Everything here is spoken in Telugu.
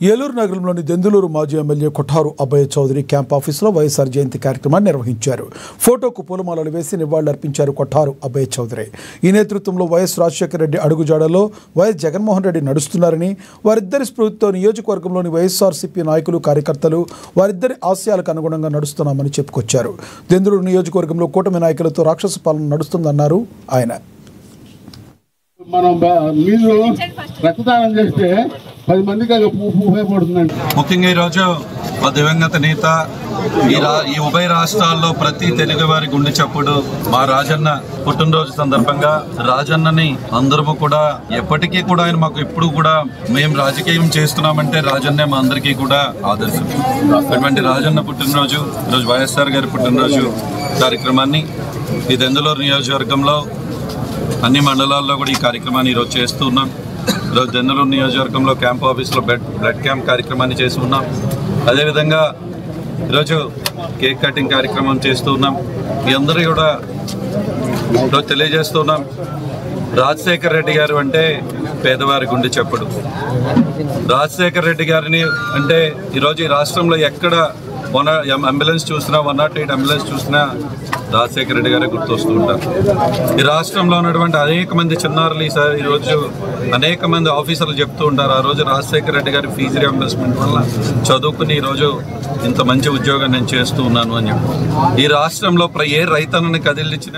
ఏలూరు నగరంలోని దెందులూరు మాజీ ఎమ్మెల్యే కొఠారు అభయ చౌదరి క్యాంప్ ఆఫీసులో వైఎస్ఆర్ జయంతి కార్యక్రమాన్ని నిర్వహించారు. ఫోటోకు పూలమాలలు వేసి నివాళులర్పించారు కొఠారు అభయ చౌదరి. ఈ నేతృత్వంలో వైఎస్ రాజశేఖర రెడ్డి అడుగుజాడలో వైఎస్ జగన్మోహన్ రెడ్డి నడుస్తున్నారని, వారిద్దరి స్ఫూర్తితో నియోజకవర్గంలోని వైఎస్ఆర్సీపీ నాయకులు కార్యకర్తలు వారిద్దరి ఆశయాలకు అనుగుణంగా నడుస్తున్నామని చెప్పుకొచ్చారు. దెందులూరు నియోజకవర్గంలో కూటమి నాయకులతో రాక్షస పాలన నడుస్తుందన్నారు ఆయన. మనం మీరు రక్తదానం చేస్తే 10 మందికి ఉపయోగపడుతుందండి. ముఖ్యంగా ఈరోజు మా దివంగత నేత ఈ ఉభయ రాష్ట్రాల్లో ప్రతి తెలుగు వారి గుండె చప్పుడు మా రాజన్న పుట్టినరోజు సందర్భంగా రాజన్నని అందరము కూడా ఎప్పటికీ కూడా ఆయన మాకు ఎప్పుడు కూడా మేము రాజకీయం చేస్తున్నామంటే రాజన్నే మా అందరికీ కూడా ఆదర్శం. అటువంటి రాజన్న పుట్టినరోజు ఈరోజు వైఎస్ఆర్ గారి పుట్టినరోజు కార్యక్రమాన్ని ఈ దెందులూరు నియోజకవర్గంలో అన్ని మండలాల్లో కూడా ఈ కార్యక్రమాన్ని ఈరోజు చేస్తూ ఉన్నాం. ఈరోజు దెందులూరు నియోజకవర్గంలో క్యాంప్ ఆఫీస్లో బ్లడ్ క్యాంప్ కార్యక్రమాన్ని చేస్తూ ఉన్నాం. అదేవిధంగా ఈరోజు కేక్ కటింగ్ కార్యక్రమం చేస్తూ ఉన్నాం. మీ అందరూ కూడా ఈరోజు తెలియజేస్తూ ఉన్నాం, రాజశేఖర రెడ్డి గారు అంటే పేదవారి గుండె చప్పుడు. రాజశేఖర రెడ్డి గారిని అంటే ఈరోజు ఈ రాష్ట్రంలో ఎక్కడ అంబులెన్స్ చూసినా 108 అంబులెన్స్ చూసినా రాజశేఖర రెడ్డి గారే గుర్తొస్తూ ఉంటారు. ఈ రాష్ట్రంలో ఉన్నటువంటి అనేక మంది చిన్నారులు ఈరోజు అనేక మంది ఆఫీసర్లు చెప్తూ ఉంటారు, ఆ రోజు రాజశేఖర రెడ్డి గారి ఫీజు రియంబర్స్మెంట్ వల్ల చదువుకుని ఈరోజు ఇంత మంచి ఉద్యోగం నేను చేస్తూ ఉన్నాను అని చెప్పి. ఈ రాష్ట్రంలో ఏ రైతన్నని కదిలించిన